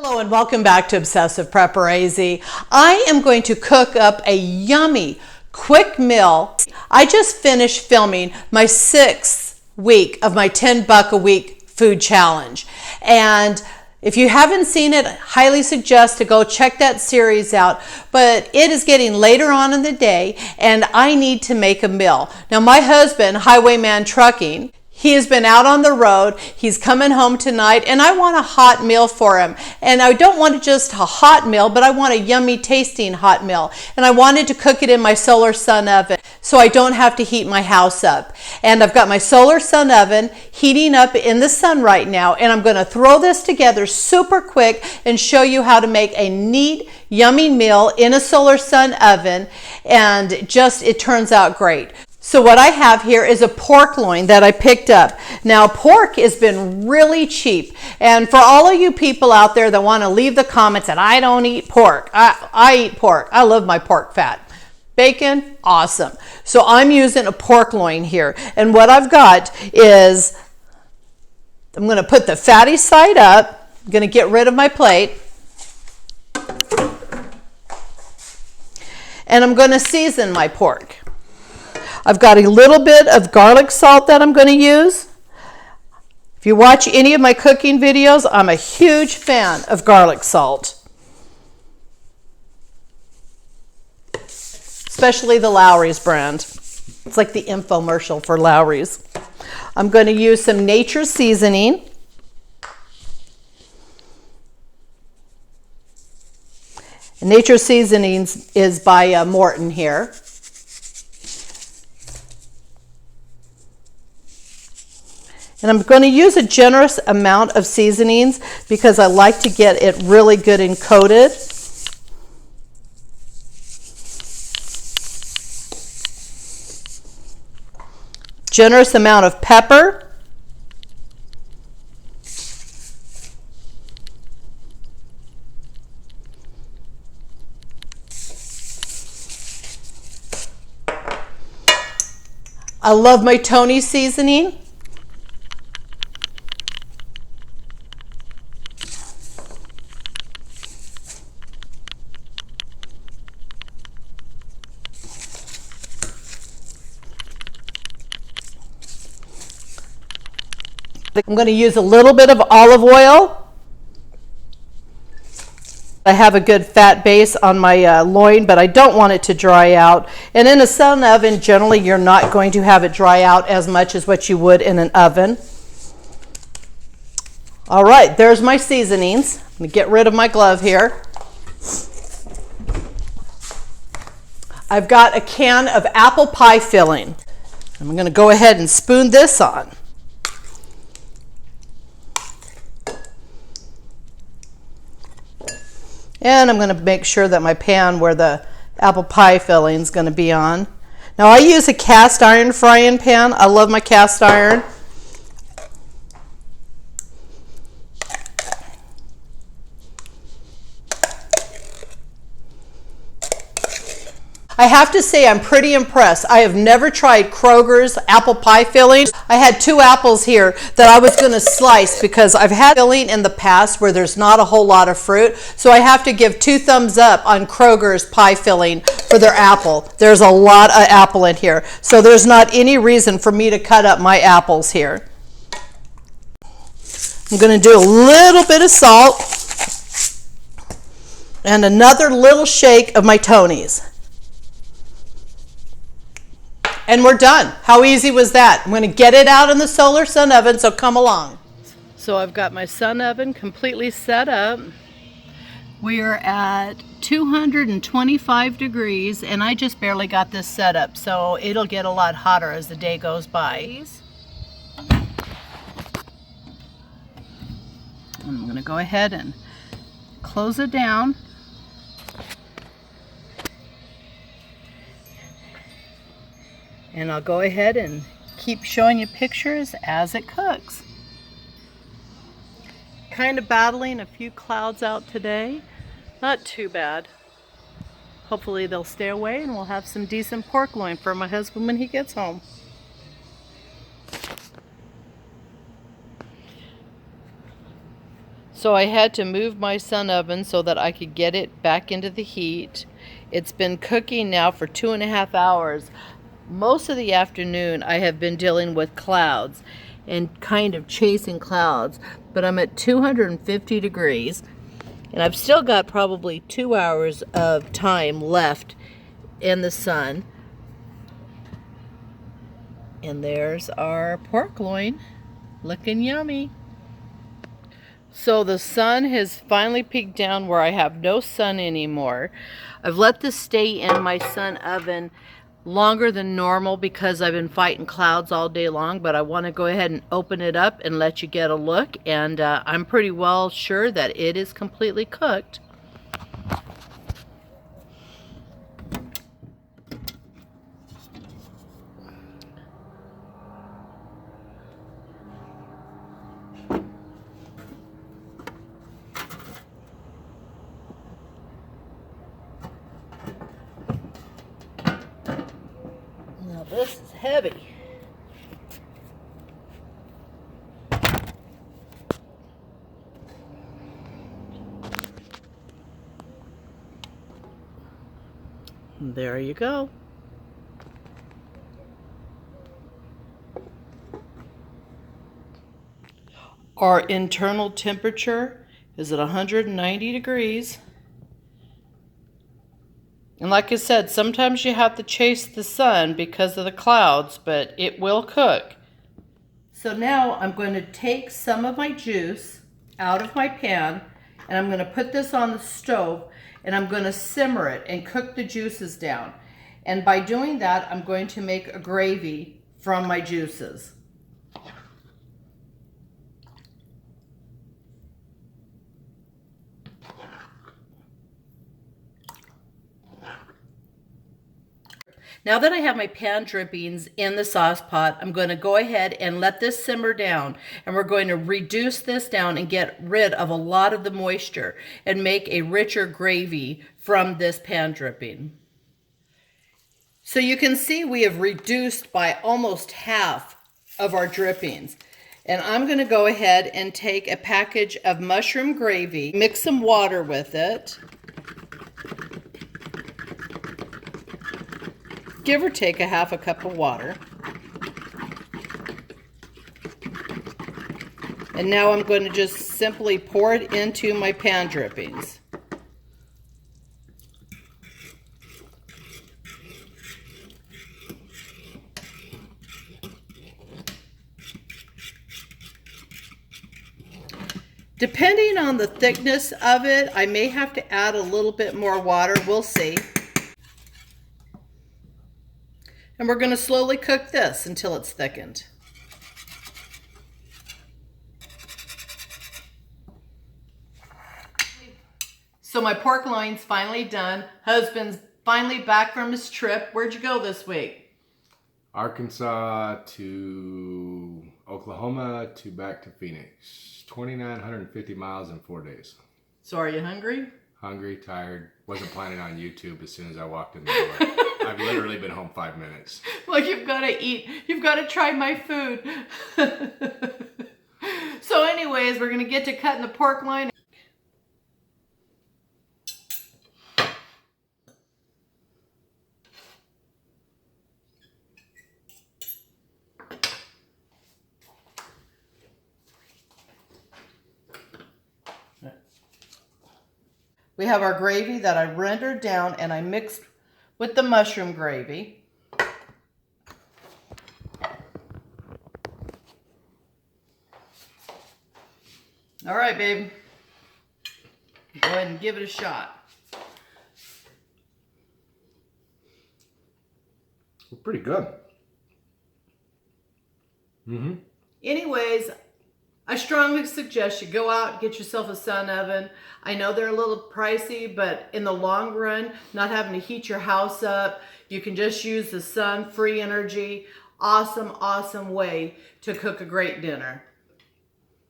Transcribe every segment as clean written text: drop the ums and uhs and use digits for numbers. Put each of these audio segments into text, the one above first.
Hello and welcome back to Obsessive Prepper-AZ. I am going to cook up a yummy, quick meal. I just finished filming my 6th week of my 10 buck a week food challenge. And if you haven't seen it, I highly suggest to go check that series out. But it is getting later on in the day and I need to make a meal. Now my husband, Highwayman Trucking, he has been out on the road. He's coming home tonight and I want a hot meal for him. And I don't want just a hot meal, but I want a yummy tasting hot meal. And I wanted to cook it in my Solar Sun oven so I don't have to heat my house up. And I've got my Solar Sun oven heating up in the sun right now. And I'm going to throw this together super quick and show you how to make a neat, yummy meal in a Solar Sun oven. And it turns out great. So what I have here is a pork loin that I picked up. Now pork has been really cheap. And for all of you people out there that want to leave the comments that I don't eat pork, I eat pork. I love my pork fat. Bacon, awesome. So I'm using a pork loin here. And what I've got is, I'm going to put the fatty side up. I'm going to get rid of my plate. And I'm going to season my pork. I've got a little bit of garlic salt that I'm going to use. If you watch any of my cooking videos, I'm a huge fan of garlic salt. Especially the Lawry's brand. It's like the infomercial for Lawry's. I'm going to use some nature seasoning. And nature seasonings is by Morton here. And I'm going to use a generous amount of seasonings because I like to get it really good and coated. Generous amount of pepper. I love my Tony seasoning. I'm going to use a little bit of olive oil. I have a good fat base on my loin, but I don't want it to dry out. And in a sun oven, generally you're not going to have it dry out as much as what you would in an oven. All right, there's my seasonings. I'm going to get rid of my glove here. I've got a can of apple pie filling. I'm going to go ahead and spoon this on. And I'm going to make sure that my pan where the apple pie filling is going to be on. Now I use a cast iron frying pan. I love my cast iron. I have to say I'm pretty impressed. I have never tried Kroger's apple pie filling. I had 2 apples here that I was going to slice because I've had filling in the past where there's not a whole lot of fruit. So I have to give 2 thumbs up on Kroger's pie filling for their apple. There's a lot of apple in here. So there's not any reason for me to cut up my apples here. I'm going to do a little bit of salt and another little shake of my Tony's. And we're done. How easy was that? I'm going to get it out in the Solar Sun oven, so come along. So I've got my sun oven completely set up. We are at 225 degrees, and I just barely got this set up, so it'll get a lot hotter as the day goes by. I'm going to go ahead and close it down. And I'll go ahead and keep showing you pictures as it cooks. Kind of battling a few clouds out today. Not too bad. Hopefully they'll stay away and we'll have some decent pork loin for my husband when he gets home. So I had to move my sun oven so that I could get it back into the heat. It's been cooking now for 2.5 hours. Most of the afternoon I have been dealing with clouds and kind of chasing clouds, but I'm at 250 degrees and I've still got probably 2 hours of time left in the sun. And there's our pork loin, looking yummy. So the sun has finally peaked down where I have no sun anymore. I've let this stay in my sun oven longer than normal because I've been fighting clouds all day long, but I want to go ahead and open it up and let you get a look, and I'm pretty well sure that it is completely cooked. Now this is heavy. And there you go. Our internal temperature is at 190 degrees. And like I said, sometimes you have to chase the sun because of the clouds, but it will cook. So now I'm going to take some of my juice out of my pan and I'm going to put this on the stove and I'm going to simmer it and cook the juices down. And by doing that, I'm going to make a gravy from my juices. Now that I have my pan drippings in the sauce pot, I'm going to go ahead and let this simmer down, and we're going to reduce this down and get rid of a lot of the moisture and make a richer gravy from this pan dripping. So you can see we have reduced by almost half of our drippings. And I'm going to go ahead and take a package of mushroom gravy, mix some water with it. Give or take a half a cup of water. And now I'm going to just simply pour it into my pan drippings. Depending on the thickness of it, I may have to add a little bit more water. We'll see. And we're going to slowly cook this until it's thickened. So my pork loin's finally done. Husband's finally back from his trip. Where'd you go this week? Arkansas to Oklahoma to back to Phoenix. 2,950 miles in 4 days. So are you hungry? Hungry, tired. Wasn't planning on YouTube as soon as I walked in the door. I've literally been home 5 minutes. Well, you've got to eat. You've got to try my food. So anyways, we're going to get to cutting the pork loin. We have our gravy that I rendered down and I mixed with the mushroom gravy. All right, babe. Go ahead and give it a shot. Pretty good. Anyways, I strongly suggest you go out and get yourself a sun oven. I know they're a little pricey, but in the long run, not having to heat your house up, you can just use the sun, free energy. Awesome, awesome way to cook a great dinner.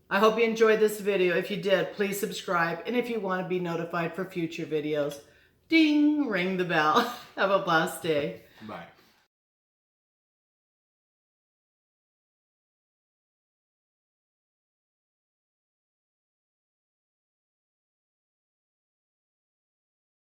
I hope you enjoyed this video. If you did, please subscribe. And if you want to be notified for future videos, ding, ring the bell. Have a blessed day. Bye.